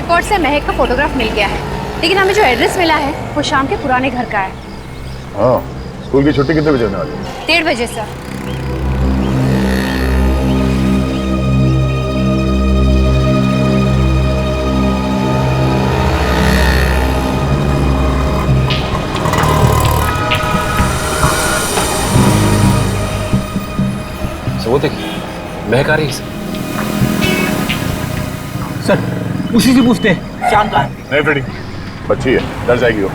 Record से महक का photograph मिल गया है, लेकिन हमें जो एड्रेस मिला है वो शाम के पुराने घर का है। हाँ, स्कूल की छुट्टी कितने बजे होने वाली है? 1:30 बजे सर। वो देखिए, महक आ रही है सर। उसी से पूछते हैं शाम का। नहीं फ्रेडी, बच्ची है, डर जाएगी वो।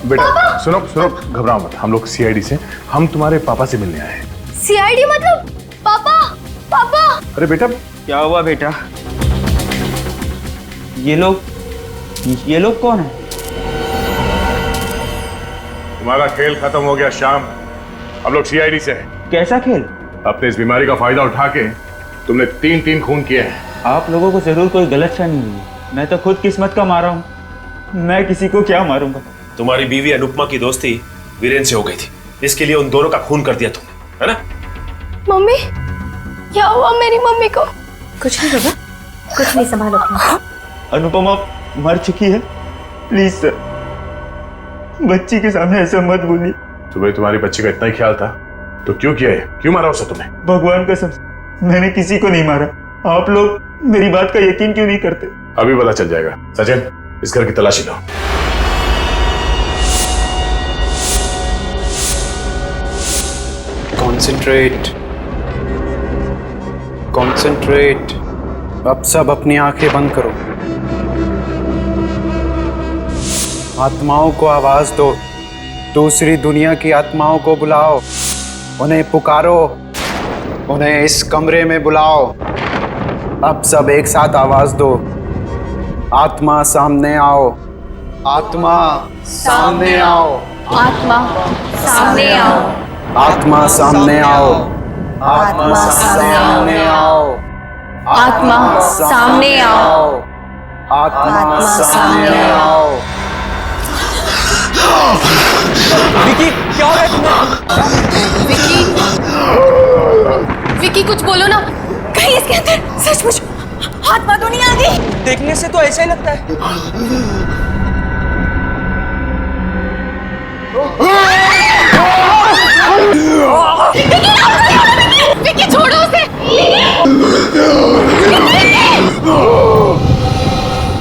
बेटा सुनो सुनो, घबराओ मत, हम लोग सीआईडी से, हम तुम्हारे पापा से मिलने आए हैं। सीआईडी मतलब? पापा पापा। अरे बेटा, क्या हुआ बेटा? ये लोग कौन है? तुम्हारा खेल खत्म हो गया शाम, हम लोग सीआईडी से हैं। कैसा खेल? अपने इस बीमारी का फायदा उठा के तुमने 3 खून किए हैं। आप लोगों को जरूर कोई गलतफहमी हुई है। मैं तो खुद किस्मत का मारा हूँ, मैं किसी को क्या मारूंगा। तुम्हारी बीवी अनुपमा की दोस्ती वीरेन से हो गई थी, इसके लिए उन दोनों का खून कर दिया तुमने, है ना? मम्मी, क्या हुआ मेरी मम्मी को? कुछ नहीं होगा, कुछ नहीं, संभालो अपना। अनुपमा मर चुकी है, प्लीज सर, बच्ची के सामने ऐसा मत बोलिए। तुम्हें तुम्हारी बच्ची का इतना ही ख्याल था तो क्यों किया है? क्यों मारा उसे तुमने? भगवान कसम, मैंने किसी को नहीं मारा। आप लोग मेरी बात का यकीन क्यों नहीं करते? अभी पता चल जाएगा। सचिन, इस घर की तलाशी लो। कॉन्सेंट्रेट। अब सब अपनी आंखें बंद करो। आत्माओं को आवाज दो, दूसरी दुनिया की आत्माओं को बुलाओ, उन्हें पुकारो, उन्हें इस कमरे में बुलाओ। अब सब एक साथ आवाज दो, आत्मा सामने आओ, आत्मा सामने आओ, आत्मा सामने आओ, आत्मा सामने आओ, आत्मा सामने आओ, आत्मा सामने आओ, आत्मा सामने आओ। विकी, क्या हो रहा है तुम्हें? विकी, विकी कुछ बोलो ना, कहीं इसके अंदर सचमुच आत्मा तो नहीं आ गई? देखने से तो ऐसा ही लगता है। विकी छोड़ो उसे।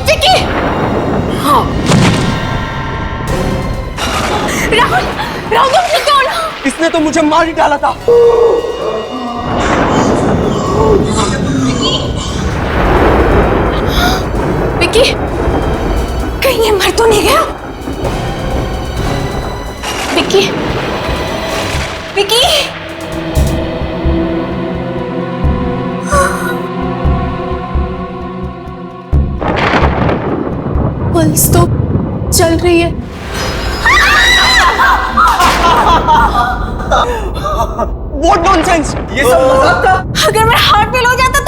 विकी, राहुल, राहुल तुम ठीक हो ना? इसने तो मुझे मार ही डाला था। विकी, कहीं ये मर तो नहीं गया? विकी, विकी, पल्स तो चल रही है। What nonsense! ये सब मजाक था। अगर मेरा हार्ट फेल हो जाता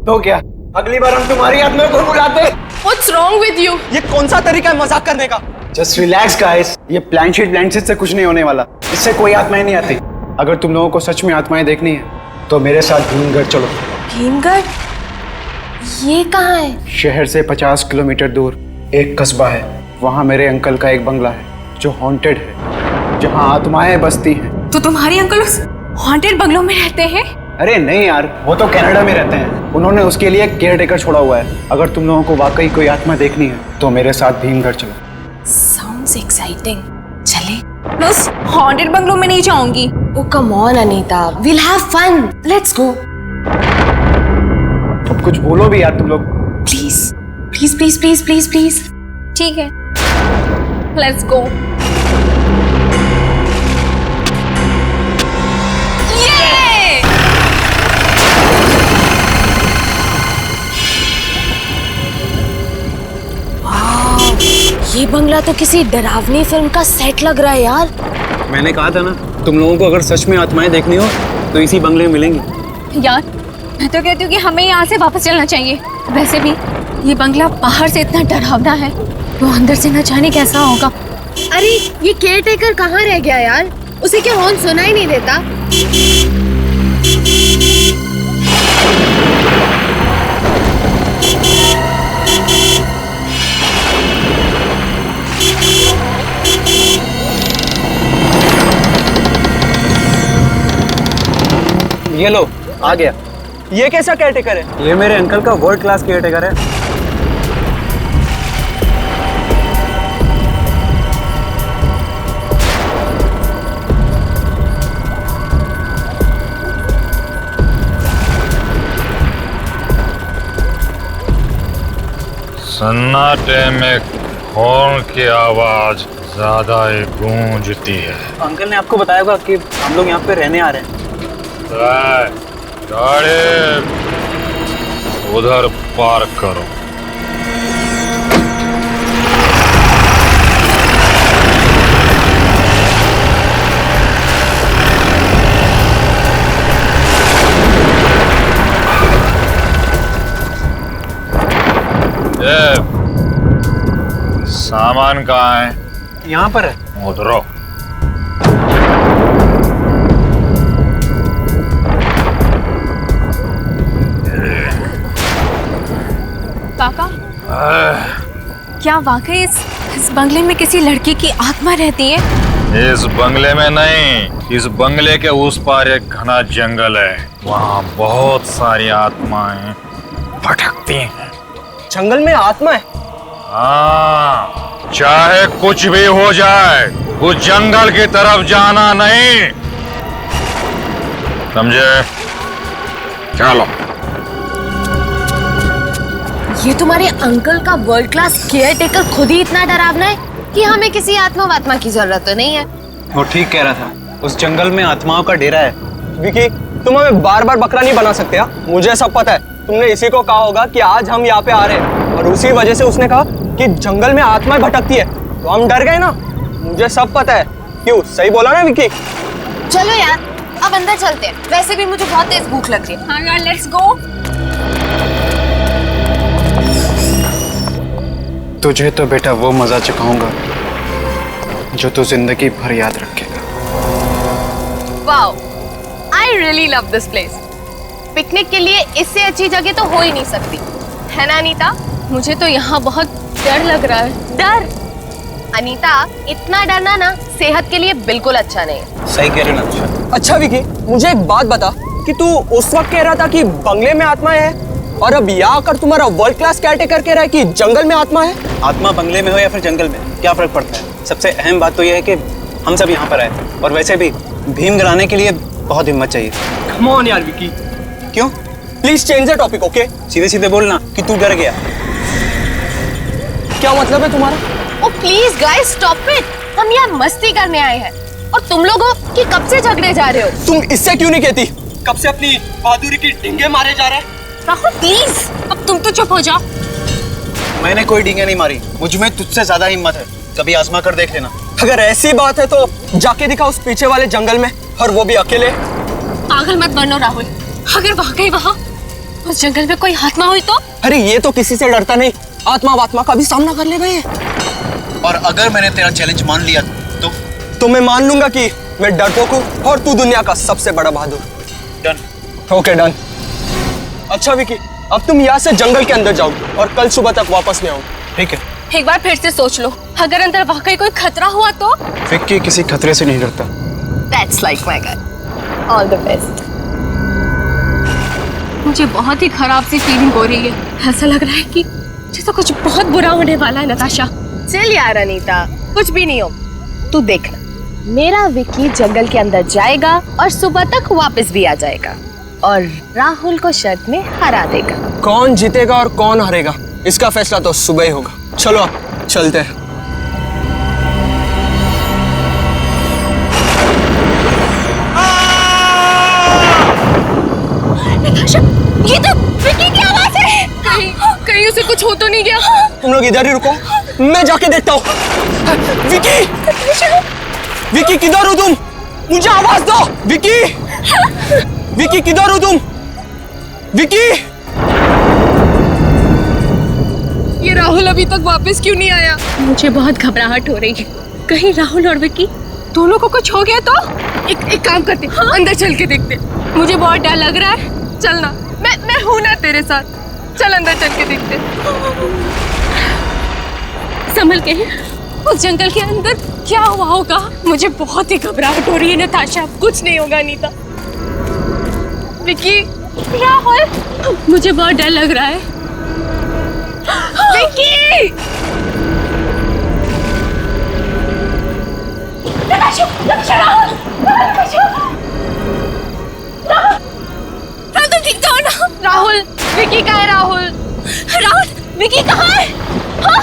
तो क्या अगली बार हम तुम्हारी आत्मा को बुलाते? What's wrong with you? ये कौन सा तरीका है मजाक करने का? जस्ट रिलैक्स गाइस, ये प्लानशीट से कुछ नहीं होने वाला, इससे कोई आत्माएं नहीं आती। अगर तुम लोगों को सच में आत्माएं देखनी है तो मेरे साथ भीमगढ़ चलो। भीमगढ़? ये कहाँ है? शहर से 50 किलोमीटर दूर एक कस्बा है, वहाँ मेरे अंकल का एक बंगला है जो हॉन्टेड है, जहाँ आत्माएं बसती हैं। तो तुम्हारे अंकल उस हॉन्टेड बंगलों में रहते हैं? अरे नहीं यार, वो तो कनाडा में रहते हैं, उन्होंने उसके लिए केयर टेकर छोड़ा हुआ है। अगर तुम लोगों को वाकई कोई आत्मा देखनी है तो मेरे साथ भीमगढ़ चलो। Sounds exciting. चले? मैं उस हॉन्टेड बंगलों में नहीं जाऊंगी। Oh come on Anita, we'll have fun. Let's go. अब कुछ बोलो भी यार तुम लोग। Please, please, please, please, please, please. ठीक है. Let's go. बंगला तो किसी डरावनी फिल्म का सेट लग रहा है यार। मैंने कहा था ना, तुम लोगों को अगर सच में आत्माएं देखनी हो तो इसी बंगले में मिलेंगी। यार मैं तो कहती हूँ कि हमें यहाँ से वापस चलना चाहिए। वैसे भी ये बंगला बाहर से इतना डरावना है, तो अंदर से न जाने कैसा होगा। अरे ये केयर टेकर कहाँ रह गया यार? उसे क्या हॉर्न सुना ही नहीं देता? ये लो, आ गया। ये कैसा केयरटेकर है? ये मेरे अंकल का वर्ल्ड क्लास केयरटेकर है। सन्नाटे में हॉर्न की आवाज ज्यादा ही गूंजती है। अंकल ने आपको बताया होगा कि हम लोग यहाँ पे रहने आ रहे हैं। गाड़ी उधर पार्क करो। ये सामान कहाँ है? यहाँ पर है। उधरो। काका, क्या वाकई इस बंगले में किसी लड़की की आत्मा रहती है? इस बंगले में नहीं, इस बंगले के उस पार एक घना जंगल है। वहाँ बहुत सारी आत्माएं भटकती हैं। जंगल में आत्मा है? हाँ, चाहे कुछ भी हो जाए, उस जंगल की तरफ जाना नहीं, समझे? चलो। ये तुम्हारे अंकल का वर्ल्ड क्लास केयर टेकर खुद ही इतना डरावना है कि हमें किसी आत्मा वात्मा की जरूरत तो नहीं है। वो ठीक कह रहा था, उस जंगल में आत्माओं का डेरा है। विकी, तुम हमें बार बार बकरा नहीं बना सकते। मुझे सब पता है। तुमने इसी को कहा होगा कि आज हम यहाँ पे आ रहे हैं, और उसी वजह से उसने कहा कि जंगल में आत्माएं भटकती है, तो हम डर गए ना। मुझे सब पता है। क्यों, सही बोला ना विकी? चलो यार, अब अंदर चलते हैं। वैसे भी मुझे बहुत तेज भूख लग रही है। हाँ यार, लेट्स गो। तुझे तो बेटा वो मजा चखाऊंगा जो तू जिंदगी भर याद रखेगा। Wow, I really love this place. Picnic के लिए इससे अच्छी जगह तो हो ही नहीं सकती, है ना अनीता? मुझे तो यहाँ बहुत डर लग रहा है। डर? अनीता, इतना डरना ना सेहत के लिए बिल्कुल अच्छा नहीं है। सही कह रही ना। अच्छा विकी, मुझे एक बात बता कि तू उस वक्त कह रहा था कि बंगले में आत्मा है, और अब यहाँ आकर तुम्हारा वर्ल्ड क्लास केयरटेकर कह रहा है कि जंगल में आत्मा है। आत्मा बंगले में हो या फिर जंगल में, क्या फर्क पड़ता है? सबसे अहम बात तो यह है कि हम सब यहाँ पर आए, और वैसे भी भीम गिराने के लिए बहुत हिम्मत चाहिए। कम ऑन यार विकी। क्यों? Please change the topic, okay? सीधे सीधे बोलना कि तू डर गया। क्या मतलब है तुम्हारा? ओ प्लीज गाइस, स्टॉप इट। हम यहाँ मस्ती करने आए हैं, और तुम लोगों की कब से झगड़े जा रहे हो? तुम इससे क्यों नहीं कहती? कब से अपनी बहादुरी की ढींगे मारे जा रहे हैं? राहुल प्लीज, अब तुम तो चुप हो जाओ। मैंने कोई डींगे नहीं मारी, मुझ में तुझसे ज्यादा हिम्मत है। कभी आजमा कर देख लेना। अगर ऐसी बात है तो जाके दिखा उस पीछे वाले जंगल में, और वो भी अकेले। पागल मत बनो राहुल। अगर वाकई वहाँ उस जंगल में कोई आत्मा हुई तो? अरे ये तो किसी से डरता नहीं, आत्मा वात्मा का भी सामना कर ले गए। और अगर मैंने तेरा चैलेंज मान लिया तो मैं मान लूंगा कि मैं डरपोक हूँ और तू दुनिया का सबसे बड़ा बहादुर। डन। Okay done. अच्छा विकी, अब तुम यहाँ से जंगल के अंदर जाओ और कल सुबह तक वापस नहीं आओ। ठीक है। एक बार फिर से सोच लो, अगर अंदर वाकई कोई खतरा हुआ तो? विक्की किसी खतरे से नहीं डरता। That's like my guy. All the best. मुझे बहुत ही खराब सी फीलिंग हो रही है। ऐसा लग रहा है कि जैसे कुछ बहुत बुरा होने वाला है। नताशा, चल यार अनीता, कुछ भी नहीं हो। तू देखना, मेरा विक्की जंगल के अंदर जाएगा और सुबह तक वापस भी आ जाएगा, और राहुल को शर्त में हरा देगा। कौन जीतेगा और कौन हारेगा, इसका फैसला तो सुबह ही होगा। चलो अब चलते हैं। नताशा, ये तो विक्की की आवाज है। कहीं उसे कुछ हो तो नहीं गया? तुम लोग इधर ही रुको, मैं जाके देखता हूँ। विकी, विकी किधर हो तुम? मुझे आवाज दो। विकी, विकी किधर हो तुम? विकी, ये राहुल अभी तक वापस क्यों नहीं आया? मुझे बहुत घबराहट हो रही है। कहीं राहुल और विकी दोनों को कुछ हो गया तो? एक काम करते, अंदर चल के देखते। मुझे बहुत डर लग रहा है। चलना, मैं हूं ना तेरे साथ। चल अंदर चल के देखते। संभल के। उस जंगल के अंदर क्या हुआ होगा? मुझे बहुत ही घबराहट हो रही है नताशा। कुछ नहीं होगा अनीता। विकी, राहुल, मुझे बहुत डर लग रहा है। विकी! राहुल, विकी कहाँ है? राहुल, राहुल, विकी कहाँ है? हाँ?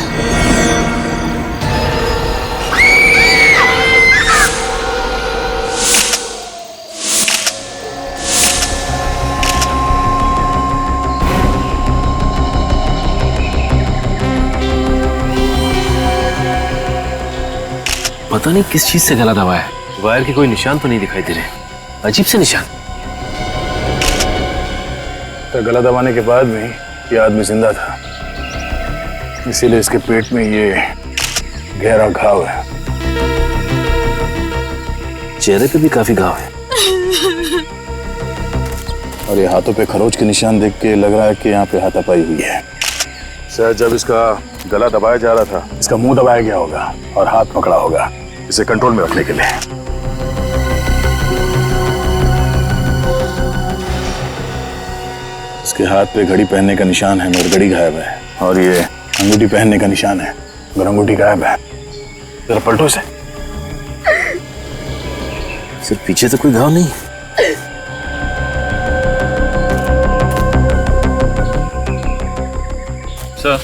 पता नहीं किस चीज से गला दबाया है। वायर के कोई निशान तो नहीं दिखाई दे रहे। अजीब से निशान। तो गला दबाने के बाद भी ये आदमी जिंदा था, इसीलिए इसके पेट में ये गहरा घाव है। चेहरे पे भी काफी घाव है। और ये हाथों पे खरोच के निशान देख के लग रहा है कि यहाँ पे हाथापाई हुई है। शायद जब इसका गला दबाया जा रहा था, इसका मुंह दबाया गया होगा और हाथ पकड़ा होगा इसे कंट्रोल में रखने के लिए। इसके हाथ पे घड़ी पहनने का निशान है मगर घड़ी गायब है, और ये अंगूठी पहनने का निशान है मगर अंगूठी गायब है। जरा पलटो इसे। सिर्फ पीछे तो कोई घाव नहीं। सर,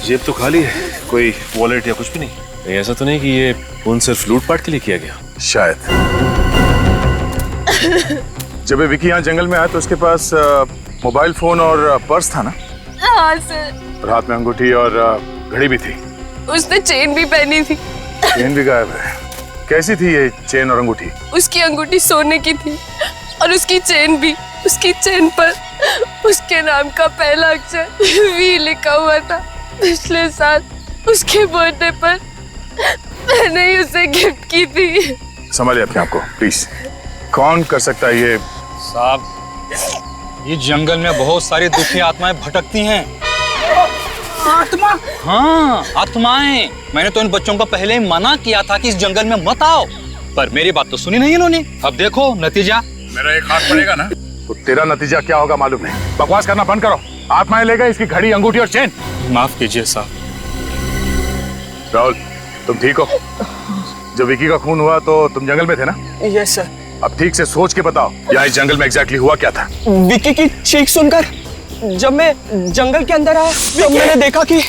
जेब तो खाली है, कोई वॉलेट या कुछ भी नहीं। ऐसा तो नहीं कि ये फोन सिर्फ लूटपाट के लिए किया गया? शायद। जब ये विकी यहाँ जंगल में आया तो उसके पास मोबाइल फोन और पर्स था ना? हाँ सर। और हाथ में अंगूठी और घड़ी भी थी। उसने चेन भी पहनी थी। चेन भी गायब है। कैसी थी ये चेन और अंगूठी? उसकी अंगूठी सोने की थी और उसकी चेन भी। उसकी चेन पर उसके नाम का पहला अक्षर वी लिखा हुआ था। पिछले साल उसके बर्थडे पर मैंने ही उसे गिफ्ट की थी। संभालिए अपने आप को प्लीज। कौन कर सकता है ये? साहब, ये जंगल में बहुत सारी दुखी आत्माएं भटकती हैं। आत्मा? हाँ, आत्माएं। मैंने तो इन बच्चों को पहले ही मना किया था कि इस जंगल में मत आओ, पर मेरी बात तो सुनी नहीं इन्होंने। अब देखो नतीजा। मेरा एक हाथ पड़ेगा ना तो तेरा नतीजा क्या होगा मालूम नहीं। बकवास करना बंद करो। आत्माएं लेगा इसकी घड़ी, अंगूठी और चेन। माफ कीजिए साहब। राहुल, तुम ठीक हो? जब विकी का खून हुआ तो तुम जंगल में थे ना? Yes sir. अब ठीक से सोच के बताओ, यहाँ इस जंगल में एग्जैक्टली हुआ क्या था? विकी की चीख सुनकर जब मैं जंगल के अंदर आया तब मैंने देखा कि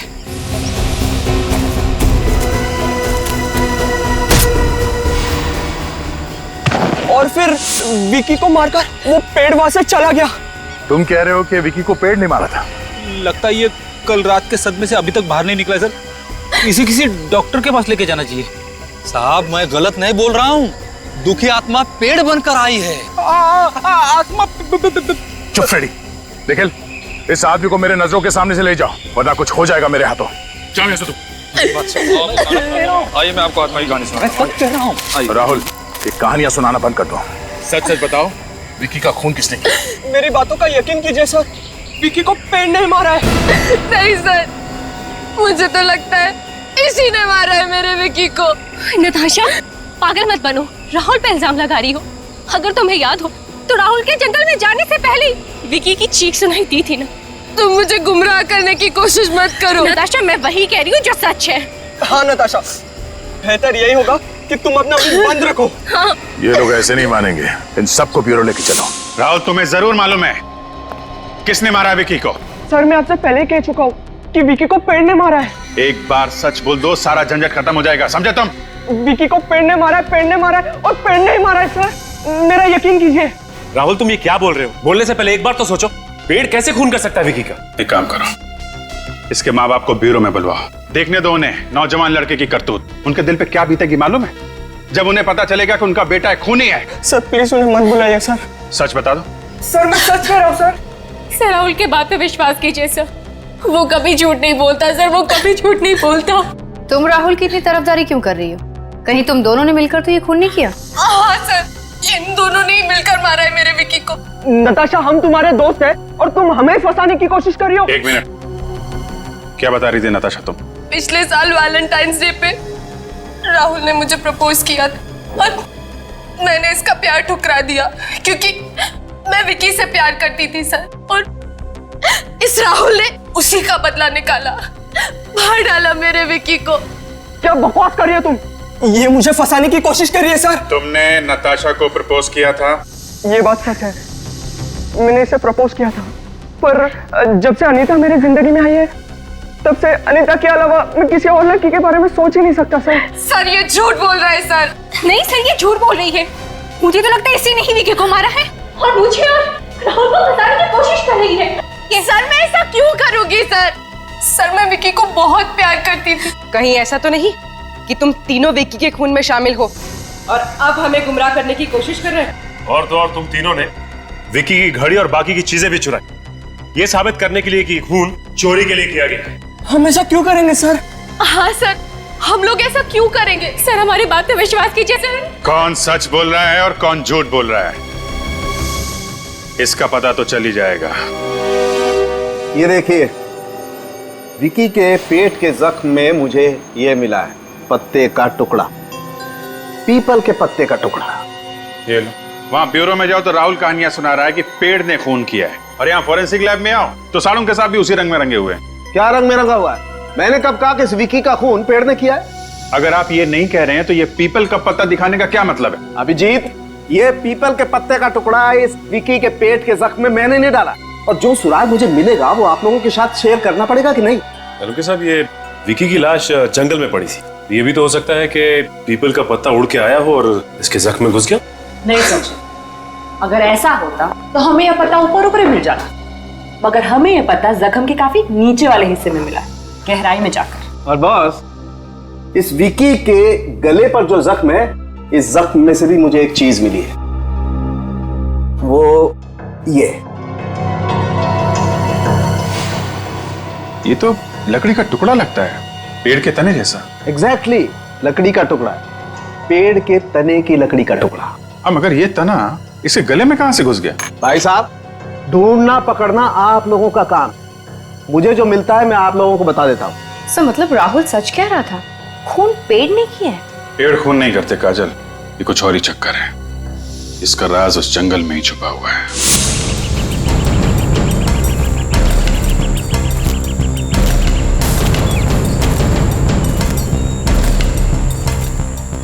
और फिर विकी को मारकर वो पेड़ वहां से चला गया। तुम कह रहे हो कि विकी को पेड़ नहीं मारा था? लगता है ये कल रात के सदमे से अभी तक बाहर नहीं निकला सर। इसे किसी डॉक्टर के पास लेके जाना चाहिए। साहब, मैं गलत नहीं बोल रहा हूँ। दुखी आत्मा पेड़ बनकर आई है। आत्मा। चुप फ्रेडी। निखिल, इस आदमी को मेरे नजरों के सामने से ले जाओ वरना कुछ हो जाएगा मेरे हाथों। जाओ यहाँ से तुम। आइए, मैं आपको आत्मा की कहानी सुनाऊं। राहुल, ये कहानियां सुनाना बंद कर दो। सच सच बताओ, विकी का खून किसने किया? मेरी बातों का यकीन कीजिए सर, विकी को पेड़ नहीं मारा है। नहीं सर, मुझे तो लगता है इसी ने मारा है मेरे विकी को। नताशा, पागल मत बनो। राहुल पे इल्जाम लगा रही हो। अगर तुम्हें याद हो तो राहुल के जंगल में जाने से पहले विकी की चीख सुनाई दी थी ना। तुम मुझे गुमराह करने की कोशिश मत करो। नताशा, मैं वही कह रही हूँ जो सच है। हाँ नताशा, बेहतर यही होगा कि तुम अपना मुंह बंद रखो। हाँ। ये लोग ऐसे नहीं मानेंगे। इन सबको ब्यूरो लेके चलो। राहुल, तुम्हें जरूर मालूम है किसने मारा विकी को? सर, मैं आपसे पहले कह चुका हूँ कि विकी को पेड़ ने मारा है। एक बार सच बोल दो, सारा झंझट खत्म हो जाएगा, समझे तुम? विकी को पेड़ ने मारा है, पेड़ ने मारा है और पेड़ ने ही मारा है सर। मेरा यकीन कीजिए। राहुल, तुम ये क्या बोल रहे हो? बोलने से पहले एक बार तो सोचो, पेड़ कैसे खून कर सकता है विकी का? एक काम करो, इसके माँ बाप को ब्यूरो में बुलवाओ, देखने दो उन्हें नौजवान लड़के की करतूत। उनके दिल पे क्या बीतेगी मालूम है जब उन्हें पता चलेगा कि उनका बेटा एक खूनी है। सर प्लीज उन्हें मत बुलाइए सर। सच बता दो। सर मैं सच कह रहा हूँ सर। सर राहुल के बात पे विश्वास कीजिए सर, वो कभी झूठ नहीं बोलता सर, वो कभी झूठ नहीं बोलता। तुम राहुल की इतनी तरफदारी क्यों कर रही हो? कहीं तुम दोनों ने मिलकर तो ये खून नहीं किया? हाँ सर, इन दोनों ने ही मिलकर मारा है मेरे विकी को। नताशा हम तुम्हारे दोस्त हैं और तुम हमें फंसाने की कोशिश कर रही हो। एक मिनट, क्या बता रही थी नताशा तुम? पिछले साल वैलेंटाइंस डे पे राहुल ने मुझे प्रपोज किया था और मैंने इसका प्यार ठुकरा दिया क्योंकि मैं विकी से प्यार करती थी सर, और इस राहुल ने उसी का बदला निकाला, मार डाला मेरे विकी को। क्या बकवास कर रही हो तुम? ये मुझे फंसाने की कोशिश कर रही है सर। तुमने नताशा को प्रपोज किया था? ये बात सच है, मैंने इसे प्रपोज किया था, पर जब से अनीता मेरी जिंदगी में आई है तब से अनीता के अलावा मैं किसी और लड़की के बारे में सोच ही नहीं सकता सर। सर ये झूठ बोल रहा है सर। नहीं सर, ये झूठ बोल रही है। मुझे तो लगता है इसी ने ही विकी को मारा है और मुझे और राहुल को फंसाने की कोशिश कर रही है। सर मैं ऐसा क्यों करूंगी सर? सर मैं विकी को बहुत प्यार करती थी। कहीं ऐसा तो नहीं कि तुम तीनों विकी के खून में शामिल हो और अब हमें गुमराह करने की कोशिश कर रहे हैं? और तो और तुम तीनों ने विकी की घड़ी और बाकी की चीजें भी चुराई, ये साबित करने के लिए कि खून चोरी के लिए किया गया है। हम ऐसा क्यों करेंगे सर? हाँ सर, हम लोग ऐसा क्यों करेंगे? सर हमारी बात पे विश्वास कीजिए सर। कौन सच बोल रहा है और कौन झूठ बोल रहा है, इसका पता तो चल ही जाएगा। ये देखिए, विकी के पेट के जख्म में मुझे ये मिला है, पत्ते का टुकड़ा, पीपल के पत्ते का टुकड़ा। ये लो, वहां ब्यूरो में जाओ तो राहुल कहानियां सुना रहा है कि पेड़ ने खून किया है, और यहाँ फोरेंसिक लैब में आओ तो साड़ों के साथ भी उसी रंग में रंगे हुए हैं। क्या रंग में रंगा हुआ है? मैंने कब कहा कि इस विकी का खून पेड़ ने किया है? अगर आप ये नहीं कह रहे हैं तो ये पीपल का पत्ता दिखाने का क्या मतलब है? अभिजीत, ये पीपल के पत्ते का टुकड़ा इस विकी के पेट के जख्म में मैंने नहीं डाला, और जो सुराग मुझे मिलेगा वो आप लोगों के साथ शेयर करना पड़ेगा कि नहीं? तालुके साहब, ये विकी की लाश जंगल में पड़ी थी, ये भी तो हो सकता है कि पीपल का पत्ता उड़ के आया हो और इसके जख्म में घुस गया। नहीं समझे, अगर ऐसा होता तो हमें यह पत्ता ऊपर ऊपर मिल जाता, मगर हमें यह पत्ता जख्म के काफी नीचे वाले हिस्से में मिला, गहराई में जाकर। और बॉस, इस विकी के गले पर जो जख्म है, इस जख्म में से भी मुझे एक चीज मिली है, वो ये तो लकड़ी का टुकड़ा लगता है, पेड़ के तने जैसा। एग्जैक्टली, लकड़ी का टुकड़ा है, पेड़ के तने की लकड़ी का टुकड़ा। अब मगर ये तना इसे गले में कहां से घुस गया? भाई साहब, ढूंढना पकड़ना आप लोगों का काम, मुझे जो मिलता है मैं आप लोगों को बता देता हूँ। सर मतलब राहुल सच कह रहा था, खून पेड़ ने किया है? पेड़ खून नहीं करते काजल, ये कुछ और ही चक्कर है, इसका राज उस जंगल में ही छुपा हुआ है।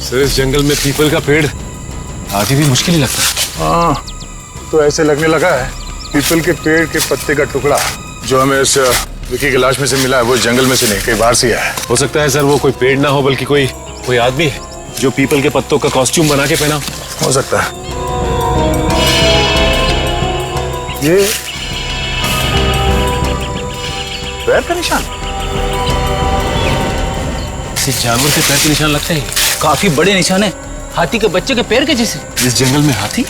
सर इस जंगल में पीपल का पेड़ आदि भी मुश्किल ही लगता है। हाँ, तो ऐसे लगने लगा है पीपल के पेड़ के पत्ते का टुकड़ा जो हमें उस विकी की लाश में से मिला है वो जंगल में से नहीं, कहीं बाहर से आया है। हो सकता है सर वो कोई पेड़ ना हो बल्कि कोई आदमी है जो पीपल के पत्तों का कॉस्ट्यूम बना के पहना हो सकता है। ये पैर का निशान, इस जानवर के पैर के निशान लगते हैं, काफी बड़े निशान है, हाथी के बच्चे के पैर के जैसे। इस जंगल में हाथी?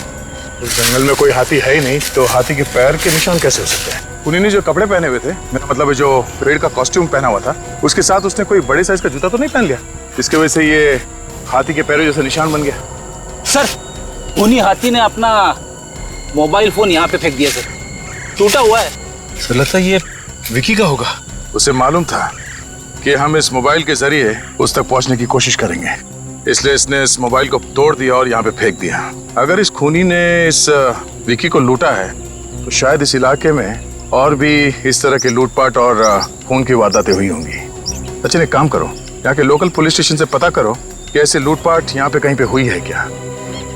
उस जंगल में कोई हाथी है ही नहीं, तो हाथी के पैर के निशान कैसे हो सकते हैं? उन्होंने जो कपड़े पहने हुए थे, मेरा मतलब है जो पेड़ का कॉस्ट्यूम पहना हुआ था, उसके साथ उसने कोई बड़े साइज का जूता तो नहीं पहन लिया, इसके वजह से ये हाथी के पैरों जैसा निशान बन गया। सर उन्हीं हाथी ने अपना मोबाइल फोन यहाँ पे फेंक दिया सर, टूटा हुआ है। सर लगता है ये विकी का होगा। उसे मालूम था कि हम इस मोबाइल के जरिए उस तक पहुंचने की कोशिश करेंगे, इसलिए इसने इस मोबाइल को तोड़ दिया और यहाँ पे फेंक दिया। अगर इस खूनी ने इस विकी को लूटा है तो शायद इस इलाके में और भी इस तरह के लूटपाट और खून की वारदातें हुई होंगी। सचिन एक काम करो, यहाँ के लोकल पुलिस स्टेशन से पता करो कि ऐसे लूटपाट यहाँ पे कहीं पे हुई है क्या,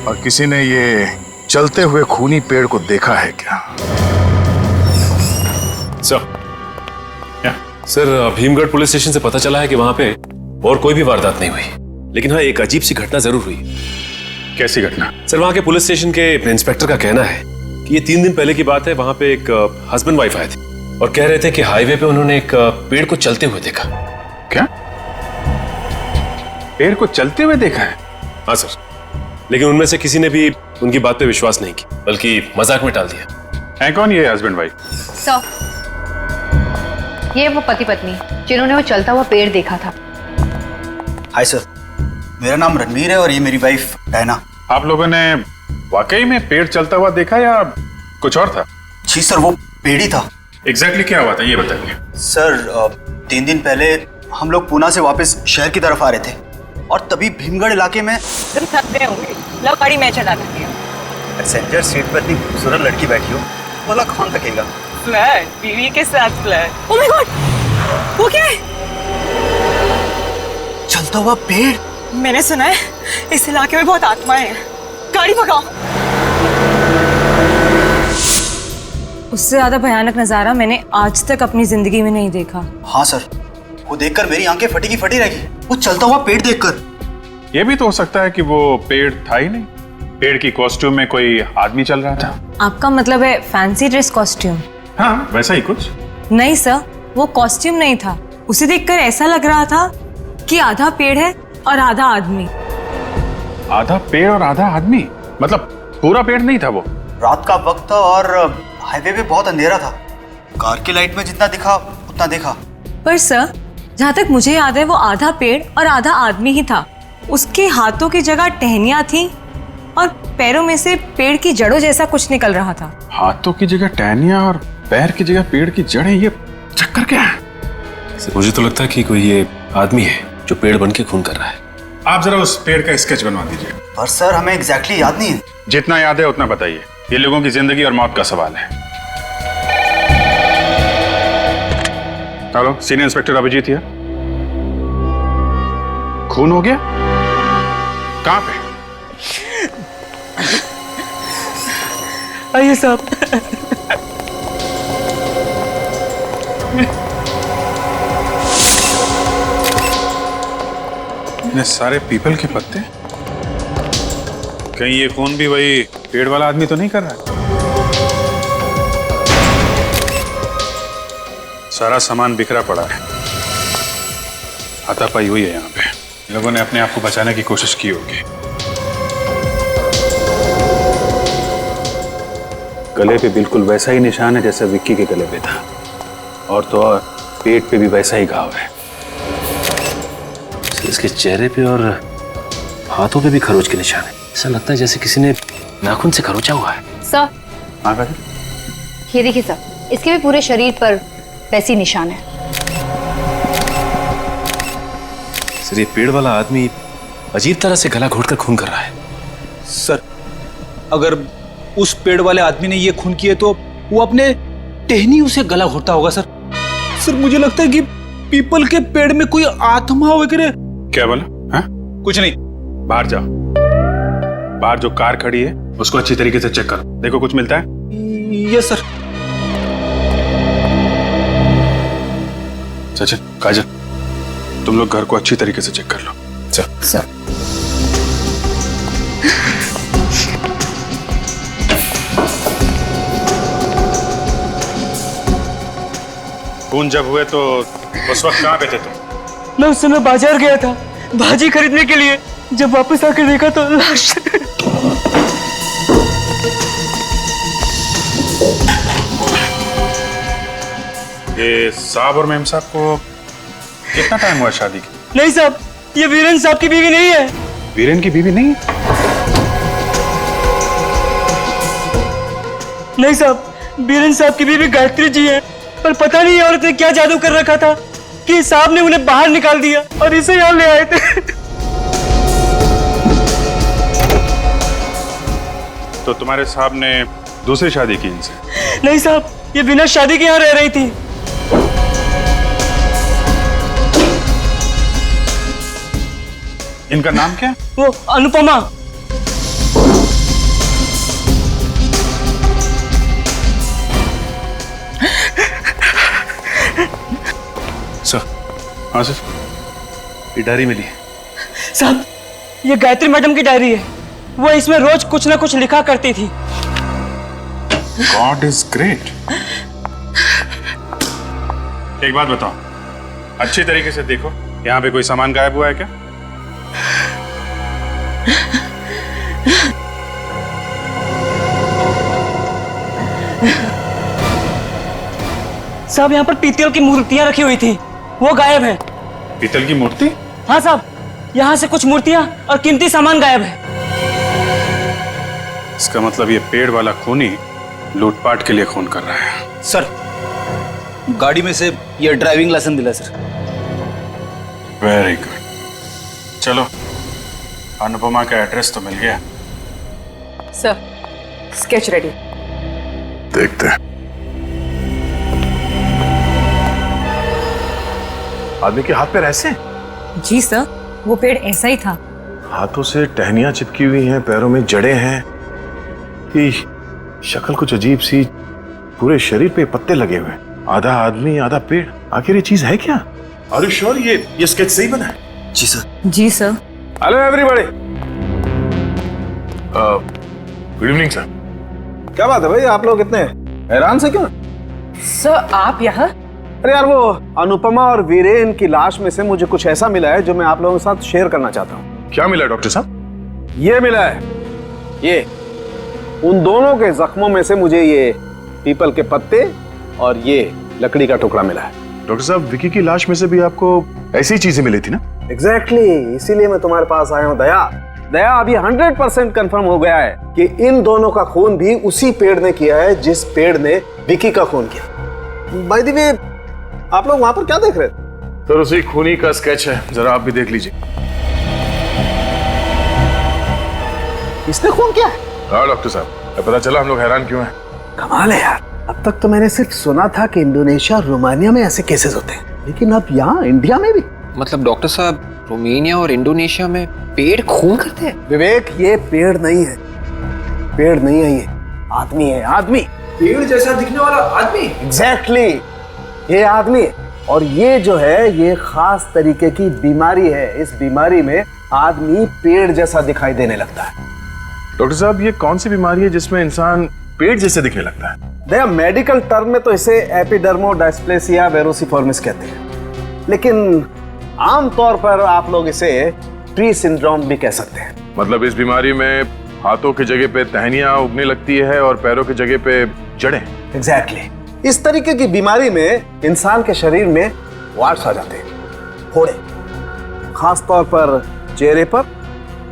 और किसी ने ये चलते हुए खूनी पेड़ को देखा है क्या। सर भीमगढ़ पुलिस स्टेशन से पता चला है कि वहां पे और कोई भी वारदात नहीं हुई, लेकिन हाँ एक अजीब सी घटना जरूर हुई। कैसी घटना? सर वहां के पुलिस स्टेशन के इंस्पेक्टर का कहना है कि ये 3 दिन पहले की बात है, वहां पे एक हस्बैंड वाइफ आए थे और कह रहे थे कि हाईवे पे उन्होंने एक पेड़ को चलते हुए देखा। क्या? पेड़ को चलते हुए देखा है? हाँ सर, लेकिन उनमें से किसी ने भी उनकी बात पे विश्वास नहीं किया, बल्कि मजाक में टाल दिया। है कौन ये हस्बैंड वाइफ? सर, ये वो पति पत्नी जिन्होंने वो चलता हुआ पेड़ देखा था। हाय सर, मेरा नाम रणवीर है और ये मेरी वाइफ डायना। आप लोगों ने वाकई में पेड़ चलता हुआ देखा या कुछ और था? जी सर, वो पेड़ ही था। एग्जैक्टली क्या हुआ था ये बताइए। सर 3 दिन पहले हम लोग पूना से वापस शहर की तरफ आ रहे थे और तभी भीमगढ़ इलाके में तुम थक गए होंगे, लो गाड़ी मैं चला देती हूँ। पैसेंजर सीट पर इतनी खूबसूरत लड़की बैठी हो, बोला कौन थकेगा। फ्लैट, बीवी के साथ फ्लैट। ओह माय गॉड, वो क्या है? चलता हुआ पेड़। मैंने सुना है इस इलाके में बहुत आत्माएं हैं। गाड़ी भगाओ। उससे ज्यादा भयानक नजारा मैंने आज तक अपनी जिंदगी में नहीं देखा। हाँ सर, वो देखकर मेरी आंखें फटी की फटी रह गई। वो चलता हुआ पेड़ देखकर। ये भी तो हो सकता है कि वो पेड़ था ही नहीं, पेड़ की कॉस्ट्यूम में कोई आदमी चल रहा था। आपका मतलब है फैंसी ड्रेस कॉस्ट्यूम? हाँ, वैसा ही कुछ। नहीं सर, वो कॉस्ट्यूम नहीं था। उसे देखकर ऐसा लग रहा था कि आधा पेड़ है और आधा आदमी। आधा पेड़ और आधा आदमी? मतलब पूरा पेड़ नहीं था वो? रात का वक्त था और हाईवे पे बहुत अंधेरा था। कार की लाइट में जितना दिखा उतना देखा। पर सर, जहाँ तक मुझे याद है वो आधा पेड़ और आधा आदमी ही था। उसके हाथों की जगह टहनियां थी और पैरों में से पेड़ की जड़ों जैसा कुछ निकल रहा था। हाथों की जगह टहनियां और पैर की जगह पेड़ की जड़ें, ये चक्कर क्या है? मुझे तो लगता है कि कोई ये आदमी है जो पेड़ बन के खून कर रहा है। आप जरा उस पेड़ का स्केच बनवा दीजिए। पर सर, हमें एग्जैक्टली याद नहीं है। जितना याद है उतना बताइए, ये लोगों की जिंदगी और मौत का सवाल है। Hello, senior inspector Abhijit here. खून हो गया? कहां पे? आइए साहब। इतने सारे पीपल के पत्ते, कहीं ये खून भी वही पेड़ वाला आदमी तो नहीं कर रहा है? सारा सामान बिखरा पड़ा है, हाथापाई हुई है यहाँ पे। लोगों ने अपने आप को बचाने की कोशिश की होगी। गले पे बिल्कुल वैसा ही निशान है जैसा विक्की के गले पे था, और तो और पेट पे भी वैसा ही घाव है। इसके चेहरे पे और हाथों पे भी खरोच के निशान है। ऐसा लगता है जैसे किसी ने नाखून से खरोचा हुआ है। सर, हाँ काजी? ये देखिए सर, इसके भी पूरे शरीर पर वैसी निशान है। सर, ये पेड़ वाला आदमी अजीब तरह से गला घोटकर खून कर रहा है। सर, अगर उस पेड़ वाले आदमी ने ये खून किए तो वो अपने टहनी उसे गला घोटता होगा। सर, मुझे लगता है कि पीपल के पेड़ में कोई आत्मा वगैरह। क्या बोला? हाँ? कुछ नहीं। बाहर जाओ, बाहर जो कार खड़ी है उसको अच्छी तरीके से चेक करो, देखो कुछ मिलता है। Yes sir. सचिन, काजल, तुम लोग घर को अच्छी तरीके से चेक कर लो। सर। खून जब हुए तो उस वक्त कहाँ पे थे तुम? मैं उस समय बाजार गया था भाजी खरीदने के लिए। जब वापस आकर देखा तो लाश। ये साहब और मेम साहब को कितना टाइम हुआ शादी की? नहीं साहब, ये वीरेन साहब की बीवी नहीं है। वीरेन की बीवी नहीं? नहीं साहब, वीरेन साहब की बीवी गायत्री जी है। पर पता नहीं ये औरत ने क्या जादू कर रखा था कि साहब ने उन्हें बाहर निकाल दिया और इसे यहाँ ले आए थे। तो तुम्हारे साहब ने दूसरी शादी की इनसे? नहीं साहब, ये बिना शादी के यहाँ रह रही थी। इनका नाम क्या? वो अनुपमा। सर। हाँ सर, ये डायरी मिली है। साहब, ये गायत्री मैडम की डायरी है। वो इसमें रोज कुछ ना कुछ लिखा करती थी। God is great. एक बात बताओ, अच्छी तरीके से देखो, यहाँ पे कोई सामान गायब हुआ है क्या? साहब यहाँ पर पीतल की मूर्तियां रखी हुई थी, वो गायब है। पीतल की मूर्ति? हाँ साहब, यहाँ से कुछ मूर्तियां और कीमती सामान गायब है। इसका मतलब ये पेड़ वाला खूनी लूटपाट के लिए खून कर रहा है। सर, गाड़ी में से ये ड्राइविंग लाइसेंस मिला सर। Very good. चलो, अनुपमा का एड्रेस तो मिल गया। Sir, sketch ready. देखते हैं। आदमी के हाथ पैर ऐसे? जी सर, वो पेड़ ऐसा ही था। हाथों से टहनियां चिपकी हुई हैं, पैरों में जड़ें हैं, कि शक्ल कुछ अजीब सी, पूरे शरीर पे पत्ते लगे हुए, आधा आदमी आधा पेड़। आखिर ये चीज है क्या? आर यू श्योर ये स्केच सही बना है? जी सर। जी sir. Hello everybody. Good evening sir. क्या बात है भाई, आप लोग इतने हैरान से क्यों? सर, आप यहाँ? अरे यार, वो अनुपमा और वीरेन की लाश में से मुझे कुछ ऐसा मिला है जो मैं आप लोगों के साथ शेयर करना चाहता हूँ। क्या मिला डॉक्टर साहब? ये मिला है, ये उन दोनों के जख्मों में से मुझे ये पीपल के पत्ते और ये लकड़ी का टुकड़ा मिला है। डॉक्टर साहब, विकी की लाश में से भी आपको ऐसी चीजें मिली थी ना? एग्जैक्टली, इसीलिए मैं तुम्हारे पास आया हूँ दया। अभी 100% कंफर्म हो गया है कि इन दोनों का खून भी उसी पेड़ ने किया है जिस पेड़ ने विकी का खून किया। बाय द वे, आप लोग वहां पर क्या देख रहे थे? सर, उसी खूनी का स्केच है, जरा आप भी देख लीजिए। इसने खून किया है? हाँ डॉक्टर साहब, पता चला हम लोग हैरान क्यों हैं। कमाल है यार, अब तक तो मैंने सिर्फ सुना था कि इंडोनेशिया और रोमानिया में ऐसे केसेस होते हैं, लेकिन अब यहाँ इंडिया में भी। मतलब डॉक्टर साहब, रोमानिया और इंडोनेशिया में पेड़ खून करते हैं? विवेक, ये पेड़ नहीं है, पेड़ नहीं है, ये आदमी है। आदमी, पेड़ जैसा दिखने वाला आदमी? एग्जैक्टली, ये आदमी है। और ये जो है, ये खास तरीके की बीमारी है। इस बीमारी में आदमी पेड़ जैसा दिखाई देने लगता है। डॉक्टर साहब, ये कौन सी बीमारी है जिसमें इंसान पेड़ जैसे दिखने लगता है? देखिए, मेडिकल टर्म में तो इसे एपिडर्मोडायस्प्लेसिया वेरोसिफॉर्मिस कहते हैं, लेकिन आम तौर पर आप लोग इसे ट्री सिंड्रोम भी कह सकते हैं। मतलब इस बीमारी में हाथों की जगह पे टहनियां उगने लगती है और पैरों की जगह पे जड़ें। एग्जैक्टली, इस तरीके की बीमारी में इंसान के शरीर में वार्ट्स आ जाते हैं, फोड़े, खास तौर पर चेहरे पर,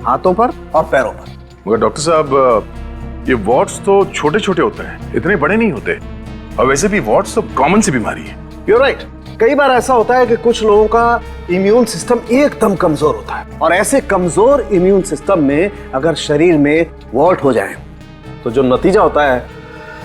हाथों पर और पैरों पर। मगर डॉक्टर साहब, ये वॉट्स तो छोटे छोटे होते हैं, इतने बड़े नहीं होते, और वैसे भी वॉट्स तो कॉमन सी बीमारी है। You're right. कई बार ऐसा होता है कि कुछ लोगों का इम्यून सिस्टम एकदम कमजोर होता है, और ऐसे कमजोर इम्यून सिस्टम में अगर शरीर में वॉट हो जाए तो जो नतीजा होता है